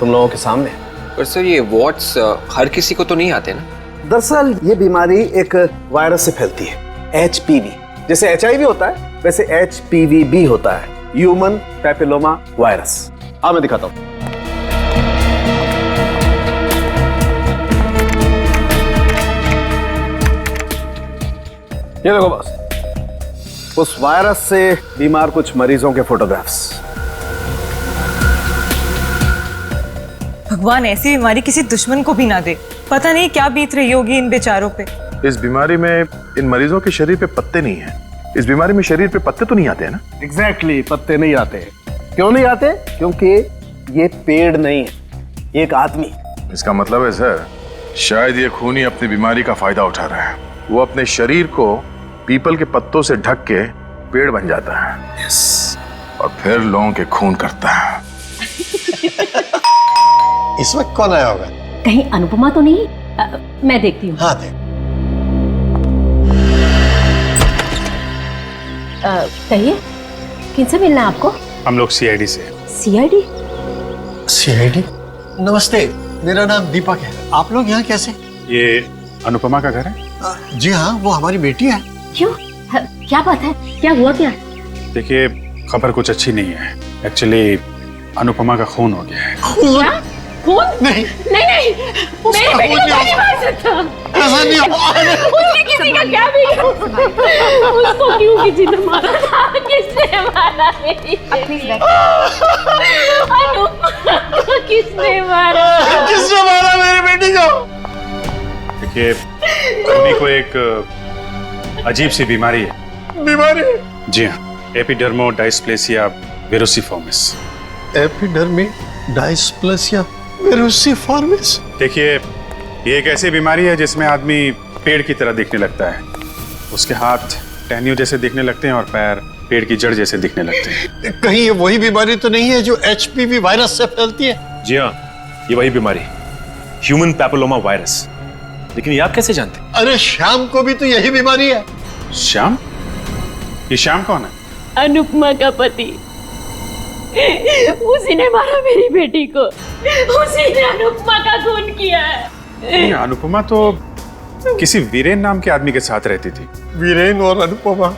तुम लोगों के सामने। पर सर, ये वॉट्स हर किसी को तो नहीं आते ना? दरअसल ये बीमारी एक वायरस से फैलती है, HPV। जैसे HIV होता है, वैसे HPV भी होता है, ह्यूमन पैपिलोमा वायरस। मैं दिखाता हूं। ये देखो बस, उस वायरस से बीमार कुछ मरीजों के फोटोग्राफ्स। भगवान ऐसी बीमारी किसी दुश्मन को भी ना दे। पता नहीं क्या बीत रही होगी इन बेचारों पे। इस बीमारी में इन मरीजों के शरीर पे पत्ते नहीं हैं। इस बीमारी में शरीर पे पत्ते तो नहीं आते हैं ना? एग्जैक्टली, पत्ते नहीं आते। क्यों नहीं आते? क्योंकि ये पेड़ नहीं है, ये एक आदमी। इसका मतलब है सर, शायद ये खूनी अपनी बीमारी का फायदा उठा रहा है। वो अपने शरीर को पीपल के पत्तों से ढक के पेड़ बन जाता है। यस। और फिर लोगों के खून करता है। इस वक्त कौन आया होगा? कहीं अनुपमा तो नहीं? मैं देखती हूँ। हाँ, देख। कहिए, किनसे मिलना है आपको? हम लोग CID से। CID? CID? नमस्ते, मेरा नाम दीपक है। आप लोग यहाँ कैसे? ये अनुपमा का घर है? जी हाँ, वो हमारी बेटी है। क्यों? क्या बात है? क्या हुआ क्या? देखिए, खबर कुछ अच्छी नहीं है। एक्चुअली अनुपमा का खून हो गया है। क्या? खून? नहीं नहीं, मेरे बेटे को नहीं मार सकता। ऐसा नहीं हो। उसने किसी का क्या बिगाड़ा? उसको क्यों किसी ने मारा? किसने मारा? अनुपमा को किसने मारा? किसने मारा मेरी बेटी को? ये टोनी को एक अजीब सी बीमारी है। बीमारी? जी हाँ, एपिडर्मोडायस्प्लेसिया विरुसिफॉर्मिस। एपिडर्मी डायस्प्लेसिया विरुसिफॉर्मिस? देखिए, ये एक ऐसी बीमारी है जिसमें आदमी पेड़ की तरह दिखने लगता है। उसके हाथ टहनियों जैसे दिखने लगते हैं और पैर पेड़ की जड़ जैसे दिखने लगते हैं। कहीं ये वही बीमारी तो नहीं है जो एचपीवी वायरस से फैलती है? जी हाँ, ये वही बीमारी, ह्यूमन पैपिलोमा वायरस। लेकिन ये आप कैसे जानते हैं? अरे श्याम को भी तो यही बीमारी है। श्याम? ये श्याम कौन है? अनुपमा का पति। उसी ने मारा मेरी बेटी को, उसी ने अनुपमा का खून किया है। अनुपमा तो किसी वीरेन नाम के आदमी के साथ रहती थी। वीरेन और अनुपमा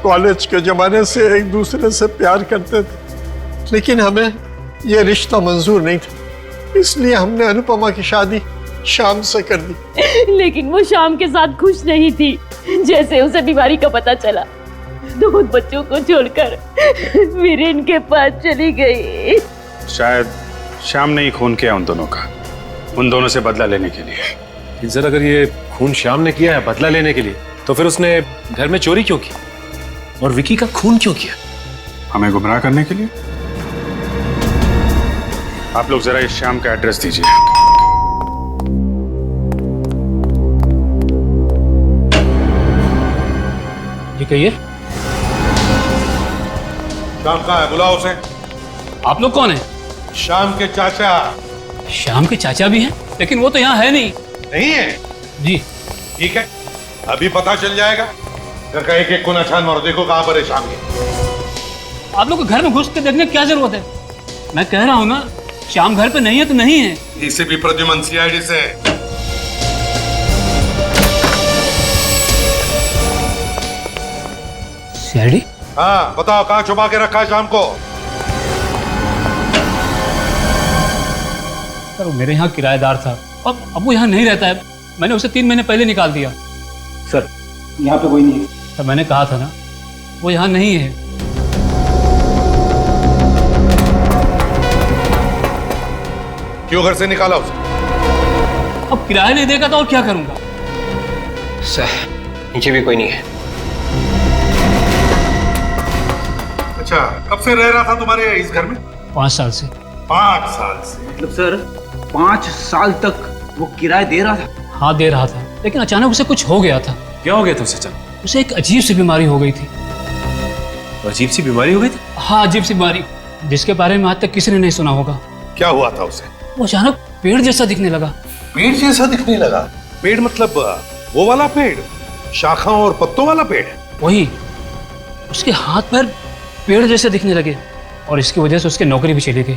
कॉलेज के जमाने से एक दूसरे से प्यार करते थे, लेकिन हमें यह रिश्ता मंजूर नहीं था, इसलिए हमने अनुपमा की शादी श्याम से कर दी। लेकिन वो श्याम के साथ खुश नहीं थी। जैसे उसे बीमारी का पता चला, 2 बच्चों को छोड़कर वीरेन के पास चली गई। शायद श्याम ने ही खून किया उन दोनों का, उन दोनों से बदला लेने के लिए। सर, अगर ये खून श्याम ने किया है बदला लेने के लिए, तो फिर उसने घर में चोरी क्यों की और विकी का खून क्यों किया? हमें गुमराह करने के लिए। आप लोग जरा इस श्याम का एड्रेस दीजिए। ये कहिए, श्याम कहाँ है? बुलाओ उसे। आप लोग कौन हैं? श्याम के चाचा। श्याम के चाचा भी हैं, लेकिन वो तो यहाँ है नहीं। नहीं है? जी। ठीक है, अभी पता चल जाएगा। घर का एक एक कोना छान मारो, देखो कहाँ पर है श्याम के। आप लोग को घर में घुस के देखने की क्या जरूरत है? मैं कह रहा हूँ ना, श्याम घर पे नहीं है तो नहीं है। इसे भी प्रद्युमन सीआईडी से। सीआईडी? हाँ, बताओ कहाँ छुपा के रखा है श्याम को? सर, वो मेरे यहाँ किराएदार था, अब वो यहाँ नहीं रहता है। मैंने उसे 3 महीने पहले निकाल दिया। सर, यहाँ पे कोई नहीं है। सर, मैंने कहा था ना, वो यहाँ नहीं है। क्यों घर से निकाला उसे? अब किराया नहीं देगा तो और क्या करूंगा? सर, नीचे भी कोई नहीं है। अच्छा, कब से रह रहा था तुम्हारे इस घर में? 5 साल से। 5 साल से? मतलब सर, 5 साल तक वो किराया दे रहा था? हाँ, दे रहा था, लेकिन अचानक उसे कुछ हो गया था। क्या हो गया था उसे? चल, उसे एक अजीब सी बीमारी हो गई थी। अजीब सी बीमारी हो गई थी? हाँ, अजीब सी बीमारी, जिसके बारे में आज तक किसी ने नहीं सुना होगा। क्या हुआ था उसे? वो अचानक पेड़ जैसा दिखने लगा। पेड़ जैसा दिखने लगा? पेड़ मतलब वो वाला पेड़, शाखाओं और पत्तों वाला पेड़? वही। उसके हाथ पैर पेड़ जैसे दिखने लगे और इसकी वजह से उसकी नौकरी भी चली गई।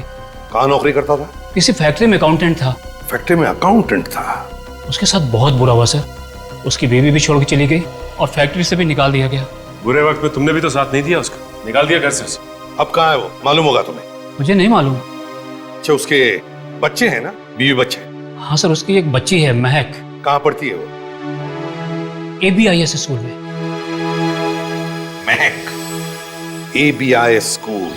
कहाँ नौकरी करता था? किसी फैक्ट्री में अकाउंटेंट था। फैक्ट्री में अकाउंटेंट था? उसके साथ बहुत बुरा हुआ सर। उसकी बीवी भी छोड़ के चली गई और फैक्ट्री से भी निकाल दिया गया। बुरे वक्त में तुमने भी तो साथ नहीं दिया उसका, निकाल दिया घर से उसे। अब कहाँ है वो? मालूम होगा तुम्हें? मुझे नहीं मालूम। अच्छा, उसके बच्चे हैं ना? बीवी बच्चे? हाँ सर, उसकी एक बच्ची है, महक। कहाँ पढ़ती है वो? ABIS स्कूल में। महक? ABIS school?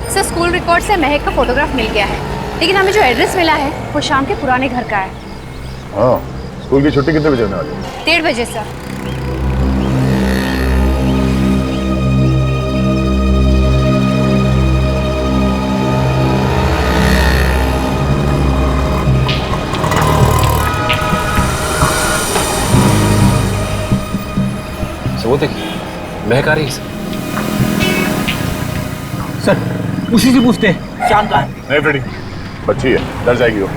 Sir, school record से महक का फोटोग्राफ मिल गया है, लेकिन हमें जो एड्रेस मिला है वो शाम के पुराने घर का है। हाँ, स्कूल की छुट्टी कितने बजे होने वाली है? 1:30 बजे सर। वो देखिए, महक आ रही है सर। उसी से पूछते हैं, श्याम कहाँ है? नहीं फ्रेडी, बच्ची है, डर जाएगी वो।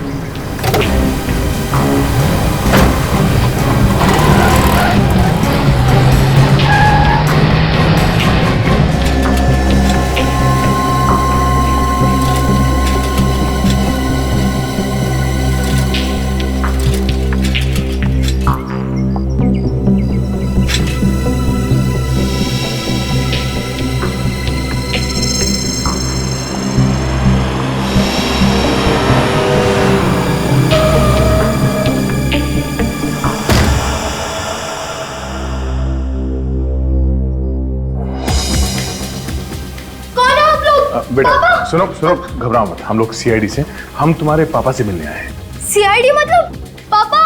बेटा सुनो सुनो, घबराओ मत, हम लोग सीआईडी से, हम तुम्हारे पापा से मिलने आए हैं। सीआईडी मतलब? पापा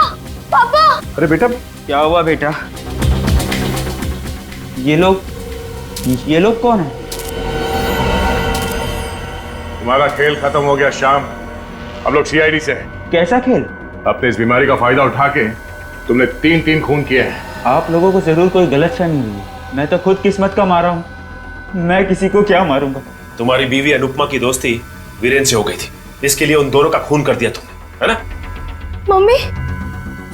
पापा। अरे बेटा क्या हुआ बेटा? ये लोग कौन है? तुम्हारा खेल खत्म हो गया श्याम, हम लोग सीआईडी से हैं। कैसा खेल? अपने इस बीमारी का फायदा उठा के तुमने 3-3 खून किए हैं। आप लोगों को जरूर कोई गलतफहमी हुई है। मैं तो खुद किस्मत का मारा हूँ, मैं किसी को क्या मारूंगा। तुम्हारी बीवी अनुपमा की दोस्ती वीरेन से हो गई थी, इसके लिए उन दोनों का खून कर दिया तुमने, है ना? मम्मी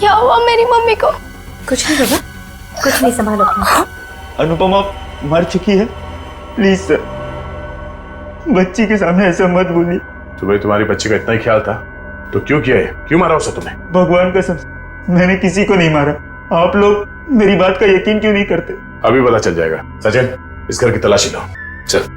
क्या हुआ मेरी मम्मी को? कुछ नहीं बाबा, कुछ नहीं, संभालो अपना। अनुपमा मर चुकी है, प्लीज सर, बच्ची के सामने ऐसा मत बोलिए। तुम्हें तुम्हारी बच्ची का इतना ही ख्याल था तो क्यों किया है? क्यों मारा उसे तुमने? भगवान कसम मैंने किसी को नहीं मारा। आप लोग मेरी बात का यकीन क्यों नहीं करते? अभी पता चल जाएगा। सचिन, इस घर की तलाशी लो, चल।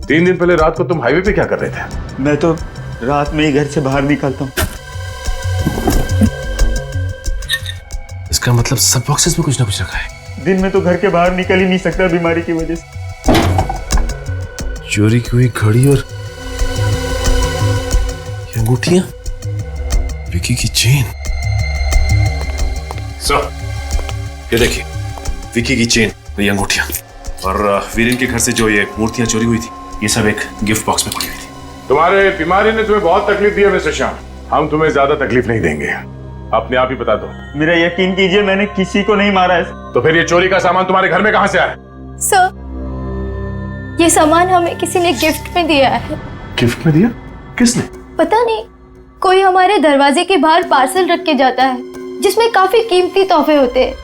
तीन दिन पहले रात को तुम हाईवे पे क्या कर रहे थे? मैं तो रात में ही घर से बाहर निकलता हूँ। इसका मतलब सब बॉक्सेस में कुछ ना कुछ रखा है। दिन में तो घर के बाहर निकल ही नहीं सकता बीमारी की वजह से। चोरी की हुई घड़ी और ये अंगूठियां, विकी की चेन। सर, ये देखिए, विकी की चेन, ये अंगूठियां और वीरेन के घर से जो ये मूर्तियां चोरी हुई थी, ये सब एक गिफ्ट बॉक्स में पड़ी हुई थी। तुम्हारे बीमारी ने तुम्हें बहुत तकलीफ दी है मिस्टर श्याम, हम तुम्हें ज्यादा तकलीफ नहीं देंगे, अपने आप ही बता दो। मेरा यकीन कीजिए, मैंने किसी को नहीं मारा है। तो फिर ये चोरी का सामान तुम्हारे घर में कहां से आया? सर, ये सामान हमें किसी ने गिफ्ट में दिया है। गिफ्ट में दिया? किसने? पता नहीं, कोई हमारे दरवाजे के बाहर पार्सल रख के जाता है जिसमें काफी कीमती तोहफे होते हैं।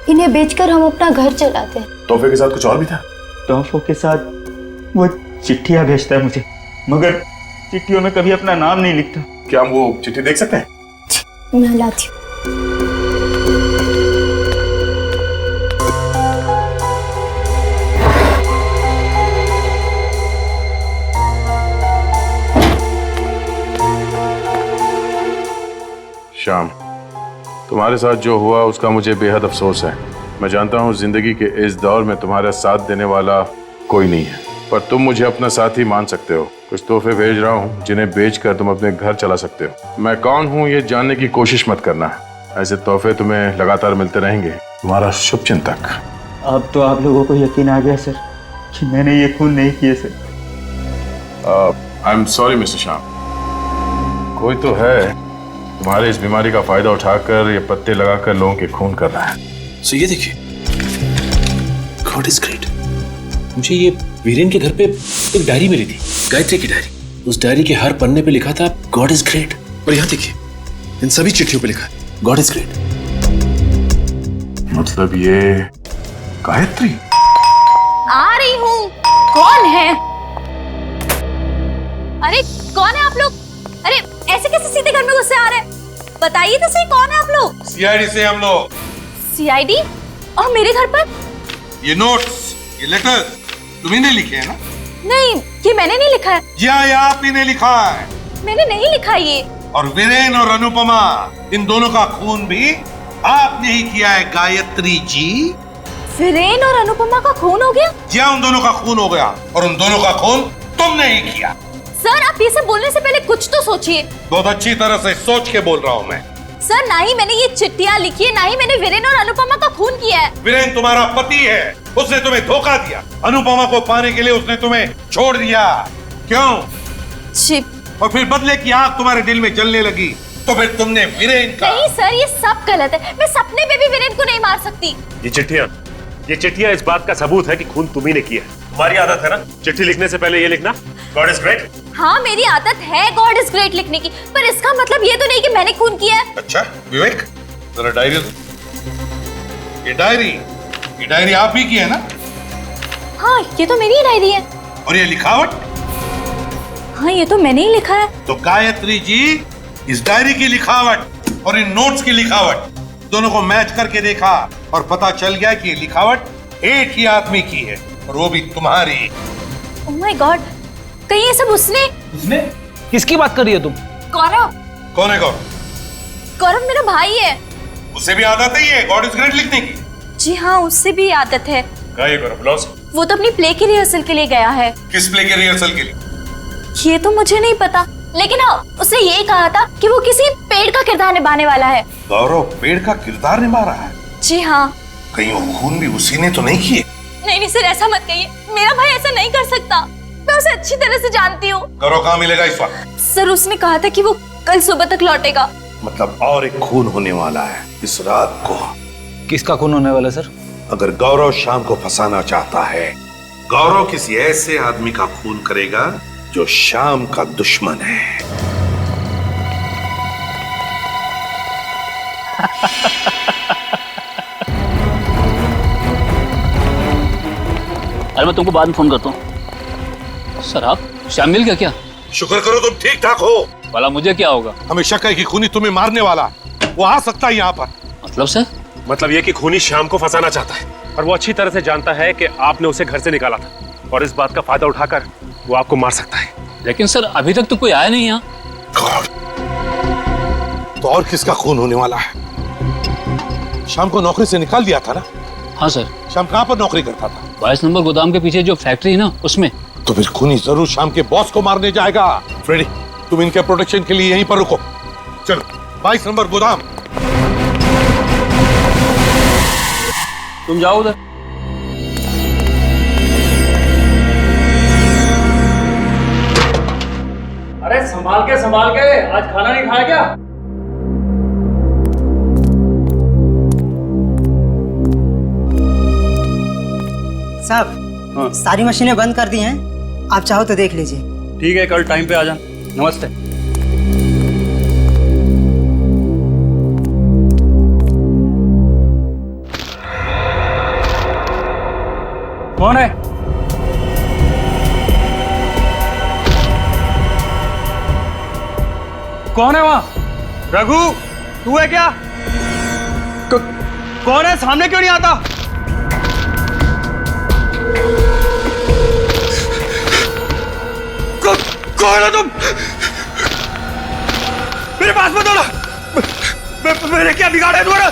इन्हें बेचकर हम अपना घर चलाते हैं। तोहफे के साथ कुछ और भी था? तोहफों के साथ वो चिट्ठियां भेजता है मुझे, मगर चिट्ठियों में कभी अपना नाम नहीं लिखता। क्या हम वो चिट्ठी देख सकते हैं? मैं लाती हूँ। श्याम, तुम्हारे साथ जो हुआ उसका मुझे बेहद अफसोस है। मैं जानता हूँ जिंदगी के इस दौर में तुम्हारा साथ देने वाला कोई नहीं है, पर तुम मुझे अपना साथी मान सकते हो। कुछ तोहफे भेज रहा हूँ जिन्हें बेचकर तुम अपने घर चला सकते हो। मैं कौन हूँ ये जानने की कोशिश मत करना, ऐसे तोहफे तुम्हें लगातार मिलते रहेंगे। तुम्हारा शुभचिंतक। अब तो आप लोगों को यकीन आ गया सर कि मैंने ये खून नहीं किए sir. I am sorry mister Shyam, कोई तो है तुम्हारे इस बीमारी का फायदा उठाकर ये पत्ते लगाकर लोगों के खून कर रहा है। सो ये देखिए, गॉड इज ग्रेट। मुझे ये वीरेन के घर पे एक डायरी मिली थी, गायत्री की डायरी। उस डायरी के हर पन्ने पे लिखा था गॉड इज ग्रेट, और यहाँ देखिए, इन सभी चिट्ठियों पे लिखा है गॉड इज ग्रेट। मतलब ये गायत्री? आ रही हूँ। कौन है? अरे कौन है आप लोग? अरे ऐसे कैसे सीधे घर में घुसे आ रहे हैं? बताइए तो सही, कौन है आप लोग? सीआईडी से हम लोग। सीआईडी? और मेरे घर पर? ये नोट्स, ये लेटर्स तुम्ही ने लिखे हैं ना? नहीं, ये मैंने नहीं लिखा है। जी हाँ, ये आप ही ने लिखा है। मैंने नहीं लिखा ये। और वीरेन और अनुपमा, इन दोनों का खून भी आपने ही किया है गायत्री जी। वीरेन और अनुपमा का खून हो गया? जी हाँ, उन दोनों का खून हो गया, और उन दोनों का खून तुमने ही किया। सर, आप ये सब बोलने से पहले कुछ तो सोचिए। बहुत अच्छी तरह से सोच के बोल रहा हूँ मैं। सर, ना ही मैंने ये चिट्ठियां लिखी है, ना ही मैंने वीरेन और अनुपमा का खून किया है। वीरेन तुम्हारा पति है, उसने तुम्हें धोखा दिया। अनुपमा को पाने के लिए उसने तुम्हें छोड़ दिया। क्यों? चिप। और फिर बदले की आग तुम्हारे दिल में जलने लगी, तो फिर तुमने वीरेन का। नहीं सर, ये सब गलत है। मैं सपने में भी वीरेन को नहीं मार सकती। ये चिट्ठियां इस बात का सबूत है कि खून तुम्ही ने किया है। तुम्हारी आदत है ना चिट्ठी लिखने से पहले ये लिखना गॉड इज ग्रेट। हाँ, मेरी आदत है गॉड इज ग्रेट लिखने की, पर इसका मतलब ये तो नहीं कि मैंने खून किया है। अच्छा विवेक, जरा डायरी दो। ये डायरी आप ही की है ना? हाँ, ये तो मेरी ही डायरी है। और ये लिखावट? हाँ, ये तो मैंने ही लिखा है। तो गायत्री जी, इस डायरी की लिखावट और इन नोट्स की लिखावट दोनों को मैच करके देखा और पता चल गया कि ये लिखावट एक ही आदमी की है, और वो भी तुम्हारी। ओह माय गॉड, कहीं ये सब उसने? उसने? किसकी बात कर रही हो तुम? गौरव। कौन है गौरव? गौरव मेरा भाई है। उसे भी आदत है गॉड इज ग्रेट लिखने की? जी हाँ, उससे भी आदत है। क्या ये गौरव? बुलाओ। वो तो अपनी प्ले की रिहर्सल के लिए गया है। किस प्ले की रिहर्सल के लिए? ये तो मुझे नहीं पता, लेकिन हाँ उसने ये कहा था कि वो किसी पेड़ का किरदार निभाने वाला है। गौरव पेड़ का किरदार निभा रहा है? जी हाँ। कहीं वो खून भी उसी ने तो नहीं किए? नहीं सर, ऐसा मत कहिए, मेरा भाई ऐसा नहीं कर सकता, मैं उसे अच्छी तरह से जानती हूँ। गौरव कहाँ मिलेगा इस वक्त? सर उसने कहा था कि वो कल सुबह तक लौटेगा। मतलब और एक खून होने वाला है इस रात को। किसका खून होने वाला सर? अगर गौरव शाम को फंसाना चाहता है, गौरव किसी ऐसे आदमी का खून करेगा जो शाम का दुश्मन है। अरे मैं तुमको बाद में फोन करता हूँ। सर आप श्याम मिल गया क्या? शुक्र करो तुम ठीक ठाक हो। वाला मुझे क्या होगा? हमें शक है कि खूनी तुम्हें मारने वाला है। वो आ सकता है यहाँ पर। मतलब सर? मतलब ये कि खूनी श्याम को फंसाना चाहता है और वो अच्छी तरह से जानता है कि आपने उसे घर से निकाला था और इस बात का फायदा उठाकर वो आपको मार सकता है। लेकिन सर अभी तक तो कोई आया नहीं यहाँ। तो और किसका खून होने वाला है? शाम को नौकरी से निकाल दिया था ना? हाँ सर। शाम कहाँ पर नौकरी करता था? 22 नंबर गोदाम के पीछे जो फैक्ट्री है ना, उसमें। तो फिर खूनी जरूर शाम के बॉस को मारने जाएगा। फ्रेडी तुम इनके प्रोटेक्शन के लिए यहीं पर रुको। चलो 22 नंबर गोदाम। तुम जाओ उधर। अरे संभाल के आज खाना नहीं खाया क्या? साहब सारी मशीनें बंद कर दी हैं, आप चाहो तो देख लीजिए। ठीक है, कल टाइम पे आ जाना। नमस्ते। कौन है? कौन है वहां? रघु तू है क्या? कौन है? सामने क्यों नहीं आता? कौन है तुम? मेरे पास मत आना। मैंने क्या बिगाड़ा तुम्हारा?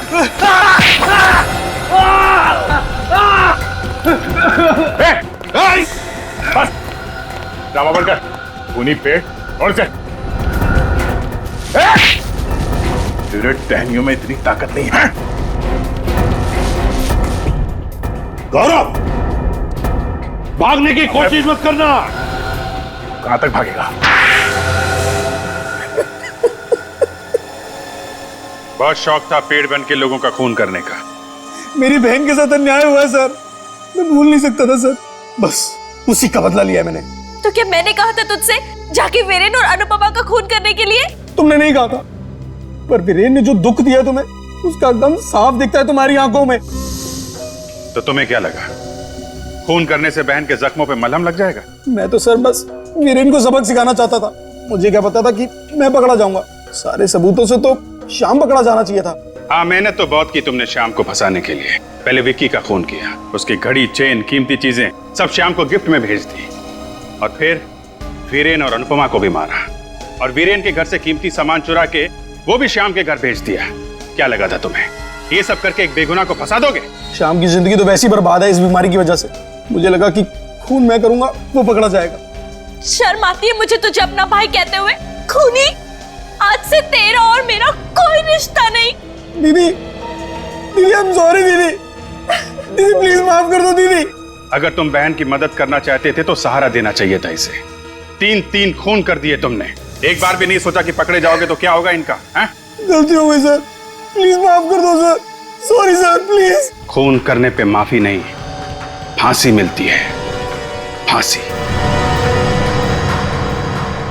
बस ड्रामा बंद कर। खूनी पेड़ और से तेरे टहनियों में इतनी ताकत नहीं है। गौरव भागने की कोशिश मत करना। कहां तक भागेगा? बहुत शौक था पेड़ बन के लोगों का खून करने का। मेरी बहन के साथ अन्याय हुआ है सर, मैं भूल नहीं सकता था सर, बस उसी का बदला लिया मैंने। तो क्या मैंने कहा था तुझसे जाके वीरेन और अनुपमा का खून करने के लिए? तुमने नहीं कहा था, पर वीरेन ने जो दुख दिया तुम्हें उसका गम साफ दिखता है तुम्हारी आंखों में। तो तुम्हें क्या लगा खून करने से बहन के जख्मों पे मलहम लग जाएगा? मैं तो सर बस वीरेन को सबक सिखाना चाहता था। मुझे क्या पता था कि मैं पकड़ा जाऊंगा। सारे सबूतों से तो श्याम पकड़ा जाना चाहिए था। हाँ, मेहनत तो बहुत की तुमने श्याम को फंसाने के लिए। पहले विक्की का खून किया, उसकी घड़ी, चेन, कीमती चीजें सब श्याम को गिफ्ट में भेज दी, और फिर वीरेन और अनुपमा को भी मारा, और वीरेन के घर से कीमती सामान चुरा के वो भी श्याम के घर भेज दिया। क्या लगा था तुम्हें ये सब करके एक बेगुनाह को फंसा दोगे? श्याम की जिंदगी तो वैसी बर्बाद है इस बीमारी की वजह से। मुझे लगा कि खून मैं करूंगा वो पकड़ा जाएगा। शर्म आती है मुझे तुझे अपना भाई कहते हुए। खूनी, आज से तेरा और मेरा कोई रिश्ता नहीं। दीदी, दीदी आई एम सॉरी दीदी, दीदी प्लीज माफ कर दो दीदी। अगर तुम बहन की मदद करना चाहते थे तो सहारा देना चाहिए था इसे। 3 खून कर दिए तुमने, एक बार भी नहीं सोचा कि पकड़े जाओगे तो क्या होगा इनका? गलती हो गई सर, प्लीज माफ कर दो सर, सॉरी सर प्लीज। खून करने पे माफी नहीं, फांसी मिलती है, फांसी।